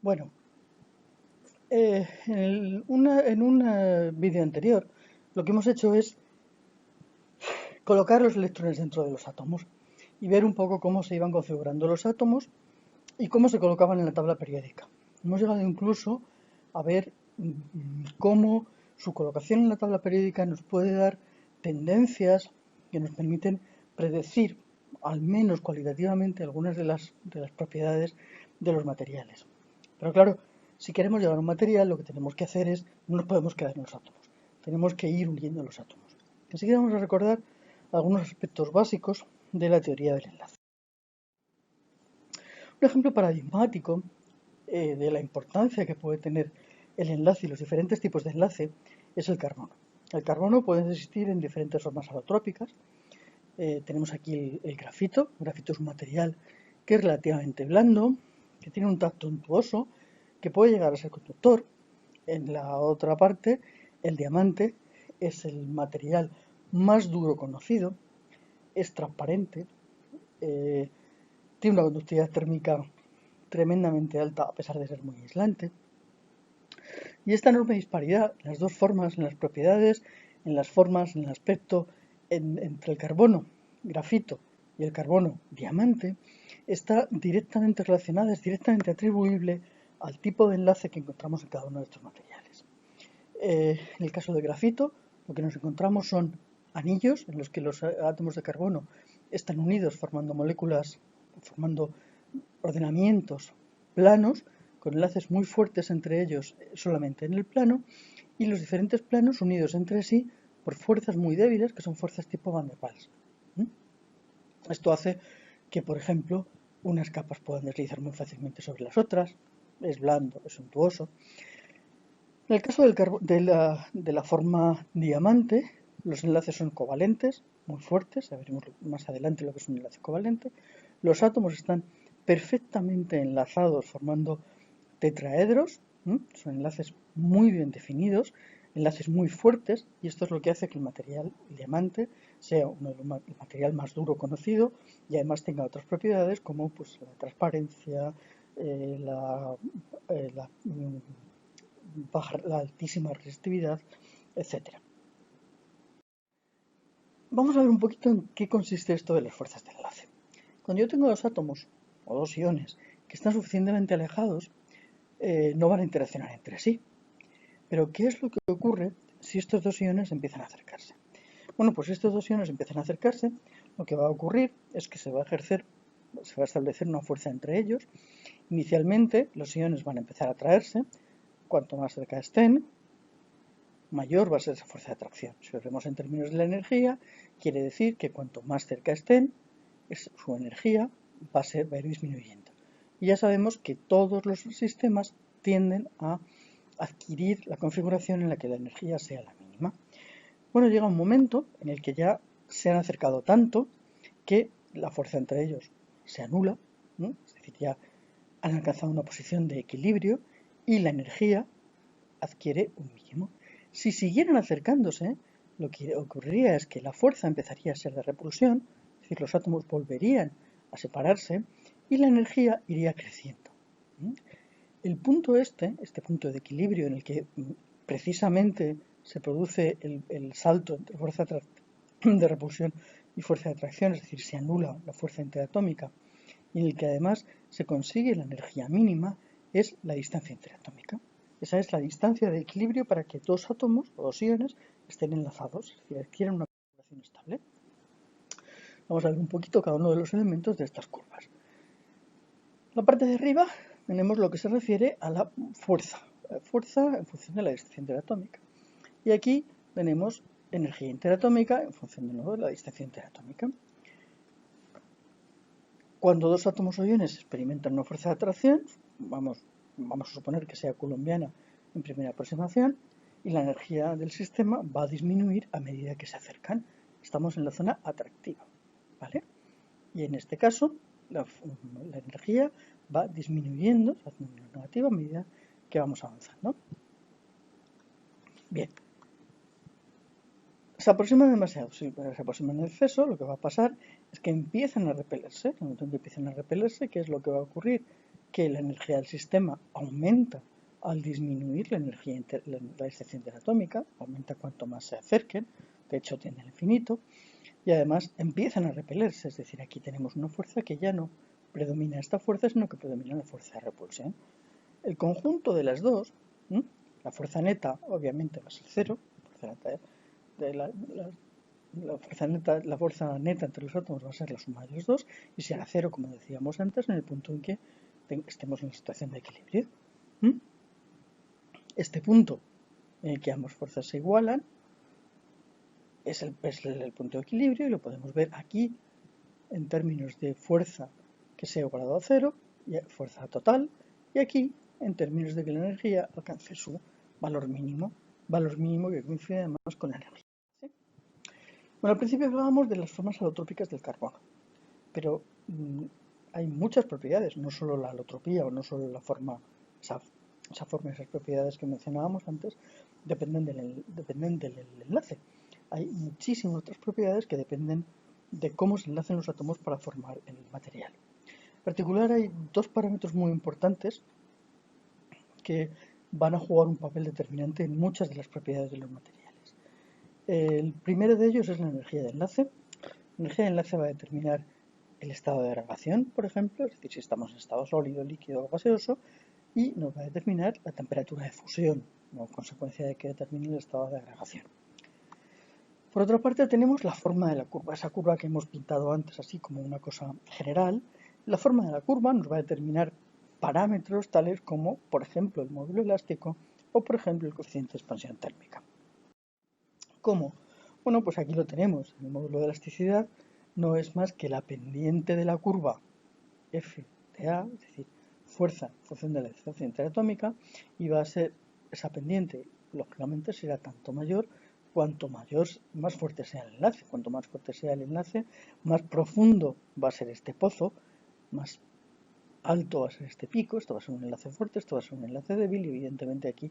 Bueno, en un vídeo anterior lo que hemos hecho es colocar los electrones dentro de los átomos y ver un poco cómo se iban configurando los átomos y cómo se colocaban en la tabla periódica. Hemos llegado incluso a ver cómo su colocación en la tabla periódica nos puede dar tendencias que nos permiten predecir, al menos cualitativamente, algunas de las propiedades de los materiales. Pero claro, si queremos llegar a un material, lo que tenemos que hacer es, no nos podemos quedar en los átomos, tenemos que ir uniendo los átomos. Así que vamos a recordar algunos aspectos básicos de la teoría del enlace. Un ejemplo paradigmático de la importancia que puede tener el enlace y los diferentes tipos de enlace es el carbono. El carbono puede existir en diferentes formas alotrópicas. Tenemos aquí el grafito. El grafito es un material que es relativamente blando, que tiene un tacto untuoso, que puede llegar a ser conductor. En la otra parte, el diamante es el material más duro conocido, es transparente, tiene una conductividad térmica tremendamente alta a pesar de ser muy aislante. Y esta enorme disparidad en las dos formas, en las propiedades, en las formas, en el aspecto entre el carbono grafito y el carbono diamante, está directamente relacionada, es directamente atribuible al tipo de enlace que encontramos en cada uno de estos materiales. En el caso del grafito, lo que nos encontramos son anillos en los que los átomos de carbono están unidos formando moléculas, formando ordenamientos planos, con enlaces muy fuertes entre ellos solamente en el plano, y los diferentes planos unidos entre sí por fuerzas muy débiles, que son fuerzas tipo Van der Waals. Esto hace que, por ejemplo, unas capas puedan deslizar muy fácilmente sobre las otras, es blando, es suntuoso. En el caso de la forma diamante, los enlaces son covalentes, muy fuertes, ya veremos más adelante lo que es un enlace covalente. Los átomos están perfectamente enlazados formando tetraedros, son enlaces muy bien definidos, enlaces muy fuertes, y esto es lo que hace que el material el diamante sea el material más duro conocido y además tenga otras propiedades como pues, la transparencia, la altísima resistividad, etc. Vamos a ver un poquito en qué consiste esto de las fuerzas de enlace. Cuando yo tengo dos átomos o dos iones que están suficientemente alejados, no van a interaccionar entre sí. Pero ¿qué es lo que ocurre si estos dos iones empiezan a acercarse? Bueno, pues si estos dos iones empiezan a acercarse, lo que va a ocurrir es que se va a establecer una fuerza entre ellos. Inicialmente los iones van a empezar a atraerse, cuanto más cerca estén, mayor va a ser esa fuerza de atracción. Si lo vemos en términos de la energía, quiere decir que cuanto más cerca estén, su energía va a ir disminuyendo. Y ya sabemos que todos los sistemas tienden a adquirir la configuración en la que la energía sea la mínima. Bueno, llega un momento en el que ya se han acercado tanto que la fuerza entre ellos se anula, ¿no? Es decir, ya han alcanzado una posición de equilibrio y la energía adquiere un mínimo. Si siguieran acercándose, lo que ocurriría es que la fuerza empezaría a ser de repulsión, es decir, los átomos volverían a separarse y la energía iría creciendo. El punto este punto de equilibrio en el que precisamente se produce el salto entre fuerza de repulsión y fuerza de atracción, es decir, se anula la fuerza interatómica, y en el que además se consigue la energía mínima, es la distancia interatómica. Esa es la distancia de equilibrio para que dos átomos o dos iones estén enlazados, es decir, adquieren una configuración estable. Vamos a ver un poquito cada uno de los elementos de estas curvas. La parte de arriba tenemos lo que se refiere a la fuerza en función de la distancia interatómica. Y aquí tenemos energía interatómica en función de nuevo de la distancia interatómica. Cuando dos átomos o iones experimentan una fuerza de atracción, vamos a suponer que sea coulombiana en primera aproximación, y la energía del sistema va a disminuir a medida que se acercan. Estamos en la zona atractiva, ¿vale? Y en este caso, la energía va disminuyendo, haciendo negativa a medida que vamos avanzando. Bien. Se aproximan demasiado, si se aproximan en exceso, lo que va a pasar es que empiezan a repelerse. En el momento en que empiezan a repelerse, ¿qué es lo que va a ocurrir? que la energía del sistema aumenta al disminuir la energía la excepción interatómica, aumenta cuanto más se acerquen, de hecho tiende al infinito, y además empiezan a repelerse, es decir, aquí tenemos una fuerza que ya no predomina esta fuerza, sino que predomina la fuerza de repulsión. El conjunto de las dos, la fuerza neta obviamente va a ser cero, la fuerza neta entre los átomos va a ser la suma de los dos y será cero, como decíamos antes, en el punto en que estemos en la situación de equilibrio. Este punto en el que ambas fuerzas se igualan es el punto de equilibrio y lo podemos ver aquí en términos de fuerza que sea igualado a cero, y fuerza total, y aquí en términos de que la energía alcance su valor mínimo que coincide además con la energía. ¿Sí? Bueno, al principio hablábamos de las formas alotrópicas del carbono, pero hay muchas propiedades, no solo la alotropía o no solo la forma, esa forma, esas propiedades que mencionábamos antes, dependen del enlace. Hay muchísimas otras propiedades que dependen de cómo se enlacen los átomos para formar el material. En particular hay dos parámetros muy importantes que van a jugar un papel determinante en muchas de las propiedades de los materiales. El primero de ellos es la energía de enlace. La energía de enlace va a determinar el estado de agregación, por ejemplo, es decir, si estamos en estado sólido, líquido o gaseoso, y nos va a determinar la temperatura de fusión, como consecuencia de que determine el estado de agregación. Por otra parte tenemos la forma de la curva, esa curva que hemos pintado antes así como una cosa general. La forma de la curva nos va a determinar parámetros tales como, por ejemplo, el módulo elástico o, por ejemplo, el coeficiente de expansión térmica. ¿Cómo? Bueno, pues aquí lo tenemos. El módulo de elasticidad no es más que la pendiente de la curva F de A, es decir, fuerza en función de la distancia interatómica, y va a ser esa pendiente, lógicamente, será tanto mayor cuanto más fuerte sea el enlace. Cuanto más fuerte sea el enlace, más profundo va a ser este pozo, más alto va a ser este pico. Esto va a ser un enlace fuerte, esto va a ser un enlace débil, y evidentemente aquí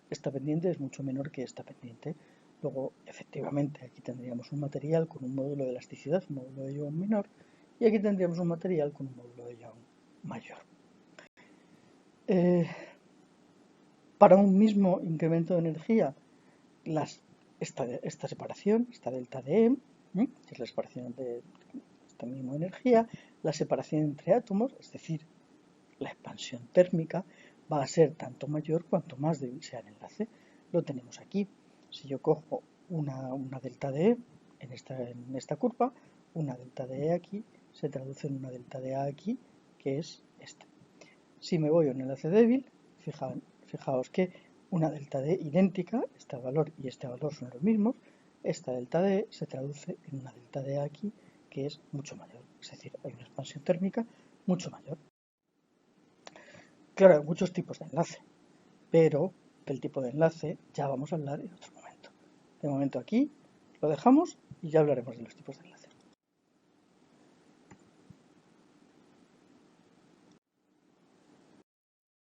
esta pendiente es mucho menor que esta pendiente. Luego, efectivamente, aquí tendríamos un material con un módulo de elasticidad, un módulo de Young menor, y aquí tendríamos un material con un módulo de Young mayor. Para un mismo incremento de energía, esta separación, esta delta de E, que es la separación de esta misma energía, la separación entre átomos, es decir, la expansión térmica, va a ser tanto mayor cuanto más débil sea el enlace. Lo tenemos aquí. Si yo cojo una delta de E en esta curva, una delta de E aquí se traduce en una delta de A aquí, que es esta. Si me voy a un enlace débil, fijaos que una delta D idéntica, este valor y este valor son los mismos, esta delta D se traduce en una delta D aquí, que es mucho mayor. Es decir, hay una expansión térmica mucho mayor. Claro, hay muchos tipos de enlace, pero del tipo de enlace ya vamos a hablar en otro momento. De momento aquí lo dejamos y ya hablaremos de los tipos de enlace.